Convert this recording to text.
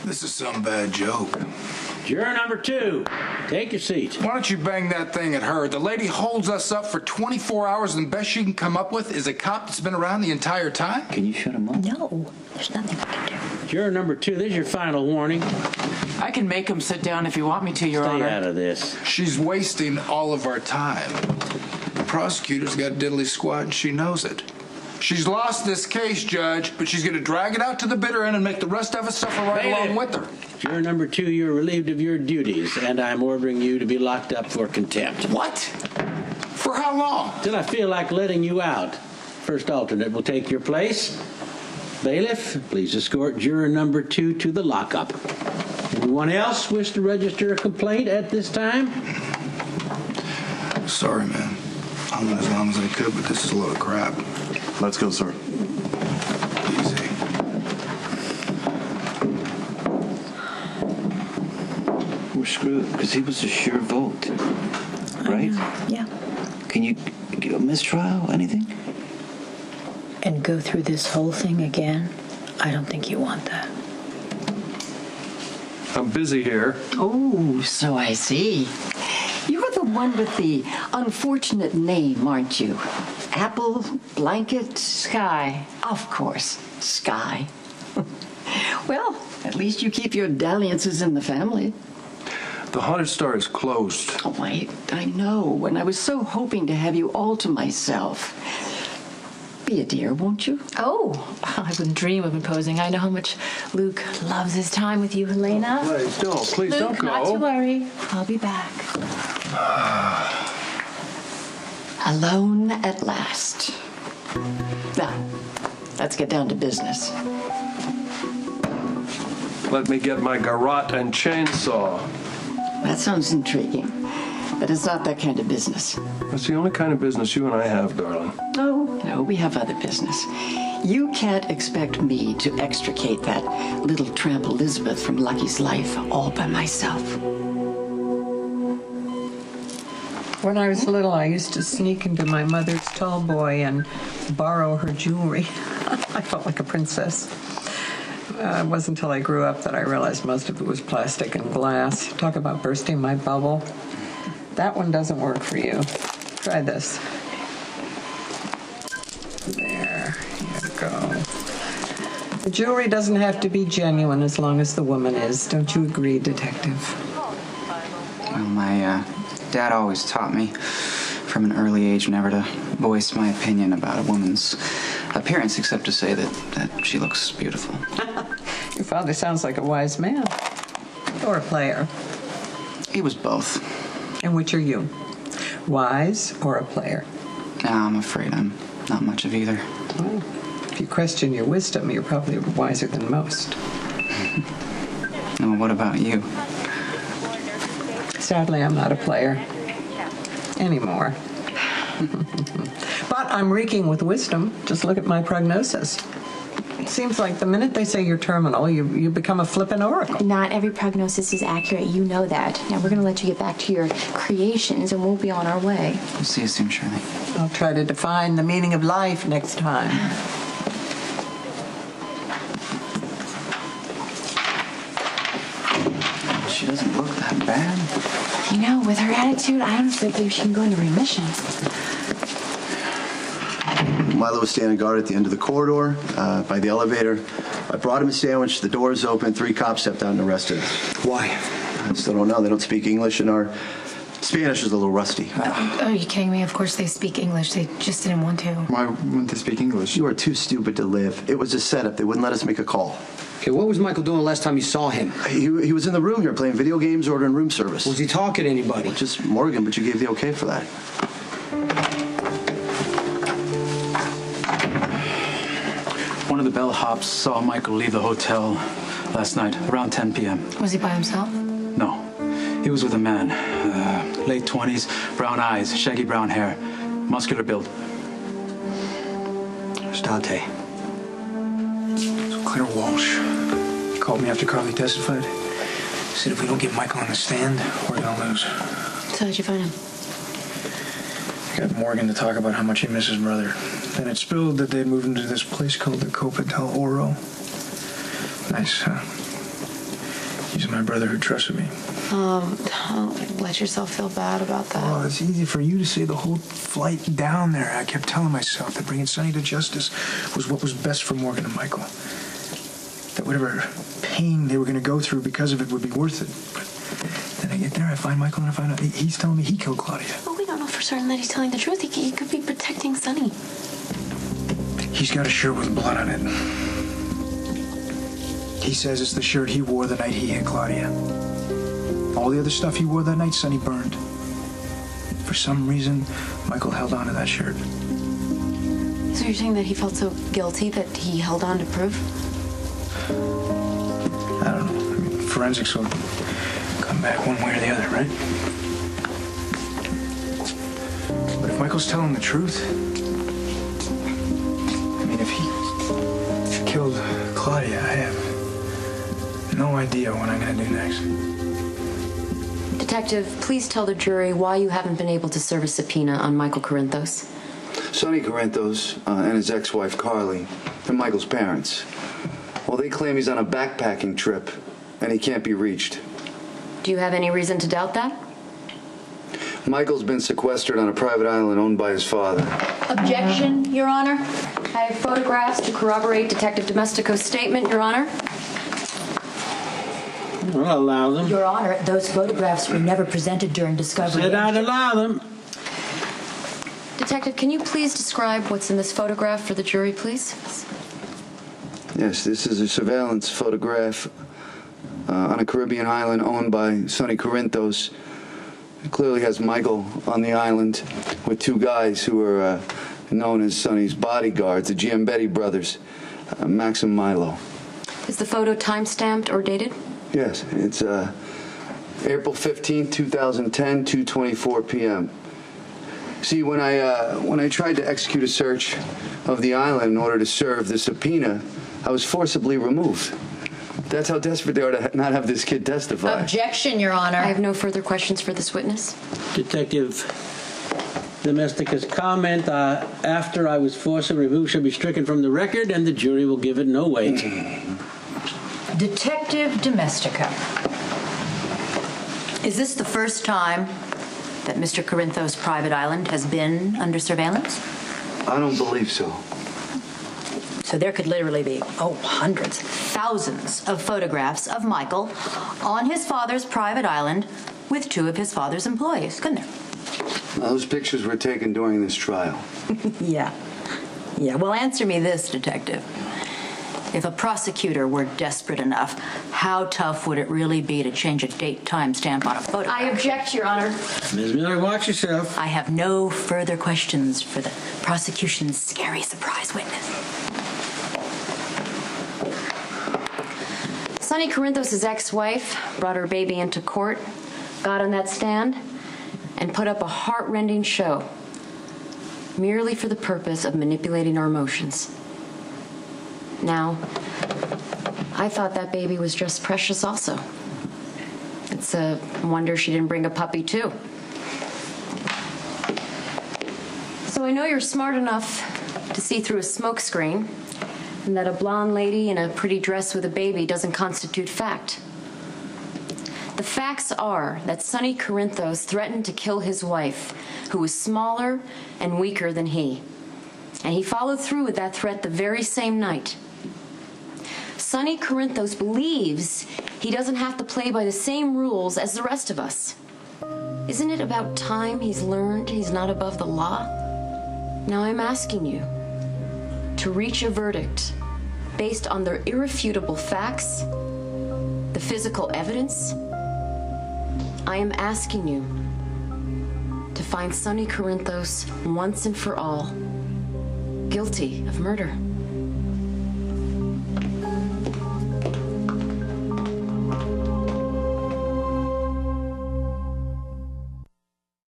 This is some bad joke. Juror number 2, take your seat. Why don't you bang that thing at her? The lady holds us up for 24 hours and the best she can come up with is a cop that's been around the entire time? Can you shut him up? No, there's nothing I can do. Juror number 2, this is your final warning. I can make him sit down if you want me to, Your Honor. Stay out of this. She's wasting all of our time. The prosecutor's got diddly squat and she knows it. She's lost this case, Judge, but she's going to drag it out to the bitter end and make the rest of us suffer right along with her. Juror number 2, you're relieved of your duties, and I'm ordering you to be locked up for contempt. What? For how long? Till I feel like letting you out. First alternate will take your place. Bailiff, please escort juror number 2 to the lockup. Anyone else wish to register a complaint at this time? Sorry, man. I went as long as I could, but this is a load of crap. Let's go, sir. Easy. We're screwed because he was a sure vote, right? Yeah. Can you get a mistrial? Anything? And go through this whole thing again? I don't think you want that. I'm busy here. Oh, so I see. You're the one with the unfortunate name, aren't you? Apple, blanket, Sky. of course, Sky. Well, at least you keep your dalliances in the family. The Haunted Star is closed. Oh, I know, and I was so hoping to have you all to myself. Be a dear, won't you? Oh, I wouldn't dream of imposing. I know how much Luke loves his time with you, Helena. Please Luke, don't go. not to worry. I'll be back. Alone at last. Now, let's get down to business. Let me get my garrote and chainsaw. That sounds intriguing, but it's not that kind of business. That's the only kind of business you and I have, darling. No, we have other business. You can't expect me to extricate that little tramp Elizabeth from Lucky's life all by myself. When I was little, I used to sneak into my mother's tall boy and borrow her jewelry. I felt like a princess. It wasn't until I grew up that I realized most of it was plastic and glass. Talk about bursting my bubble. That one doesn't work for you. Try this. There you go. The jewelry doesn't have to be genuine as long as the woman is. Don't you agree, Detective? Well, my dad always taught me from an early age never to voice my opinion about a woman's appearance except to say that she looks beautiful. Your father sounds like a wise man. Or a player. He was both. And which are you? Wise or a player? No, I'm afraid I'm not much of either. Well, if you question your wisdom, you're probably wiser than most. Well, what about you? Sadly, I'm not a player. Anymore. But I'm reeking with wisdom. Just look at my prognosis. It seems like the minute they say you're terminal, you become a flippin' oracle. Not every prognosis is accurate. You know that. Now, we're going to let you get back to your creations, and we'll be on our way. We'll see you soon, Shirley. I'll try to define the meaning of life next time. She doesn't look that bad. You know, with her attitude, I honestly believe she can go into remission. Milo was standing guard at the end of the corridor by the elevator. I brought him a sandwich. The doors open. 3 cops stepped out and arrested us. Why? I still don't know. They don't speak English, and our Spanish is a little rusty. Are you kidding me? Of course they speak English. They just didn't want to. Why wouldn't they speak English? You are too stupid to live. It was a setup. They wouldn't let us make a call. Okay, what was Michael doing last time you saw him? He was in the room here playing video games, ordering room service. Was he talking to anybody? Just Morgan, but you gave the okay for that. One of the bellhops saw Michael leave the hotel last night, around 10 p.m. Was he by himself? No. He was with a man. Late 20s, brown eyes, shaggy brown hair, muscular build. It's Dante. So Claire Walsh called me after Carly testified. Said if we don't get Michael on the stand, we're gonna lose. So how'd you find him? I got Morgan to talk about how much he misses his brother. Then it spilled that they'd moved into this place called the Copa del Oro. Nice, huh? He's my brother who trusted me. Don't let yourself feel bad about that. Oh, it's easy for you to say the whole flight down there. I kept telling myself that bringing Sonny to justice was what was best for Morgan and Michael. That whatever pain they were going to go through because of it would be worth it. But then I get there, I find Michael, and I find out he's telling me he killed Claudia. Well, we don't know for certain that he's telling the truth. He could be protecting Sonny. He's got a shirt with blood on it. He says it's the shirt he wore the night he hit Claudia. All the other stuff he wore that night, Sonny burned. For some reason, Michael held on to that shirt. So you're saying that he felt so guilty that he held on to proof? I don't know. I mean, forensics will come back one way or the other, right? But if Michael's telling the truth, I mean, if he killed Claudia, I have no idea what I'm going to do next. Detective, please tell the jury why you haven't been able to serve a subpoena on Michael Corinthos. Sonny Corinthos and his ex-wife Carly, they're Michael's parents. Well, they claim he's on a backpacking trip and he can't be reached. Do you have any reason to doubt that? Michael's been sequestered on a private island owned by his father. Objection, Your Honor. I have photographs to corroborate Detective Domestico's statement, Your Honor. I'll allow them. Your Honor, those photographs were never presented during discovery. Said I'd allow them. Detective, can you please describe what's in this photograph for the jury, please? Yes, this is a surveillance photograph on a Caribbean island owned by Sonny Corinthos. It clearly has Michael on the island with two guys who are known as Sonny's bodyguards, the Giambetti brothers, Max and Milo. Is the photo time-stamped or dated? Yes, it's April 15, 2010, 2:24 p.m. See, when I tried to execute a search of the island in order to serve the subpoena, I was forcibly removed. That's how desperate they are to not have this kid testify. Objection, Your Honor. I have no further questions for this witness. Detective Domestica's comment after I was forcibly removed shall be stricken from the record, and the jury will give it no weight. Detective Domestica, is this the first time that Mr. Corinthos' private island has been under surveillance? I don't believe so. So there could literally be, hundreds, thousands of photographs of Michael on his father's private island with two of his father's employees, couldn't there? Those pictures were taken during this trial. Yeah. Well, answer me this, Detective. If a prosecutor were desperate enough, how tough would it really be to change a date timestamp on a photograph? I object, Your Honor. Ms. Miller, watch yourself. I have no further questions for the prosecution's scary surprise witness. Sonny Corinthos' ex-wife brought her baby into court, got on that stand, and put up a heart-rending show, merely for the purpose of manipulating our emotions. Now, I thought that baby was just precious also. It's a wonder she didn't bring a puppy, too. So I know you're smart enough to see through a smokescreen, and that a blonde lady in a pretty dress with a baby doesn't constitute fact. The facts are that Sonny Corinthos threatened to kill his wife, who was smaller and weaker than he. And he followed through with that threat the very same night. Sonny Corinthos believes he doesn't have to play by the same rules as the rest of us. Isn't it about time he's learned he's not above the law? Now I'm asking you to reach a verdict based on the irrefutable facts, the physical evidence. I am asking you to find Sonny Corinthos once and for all guilty of murder.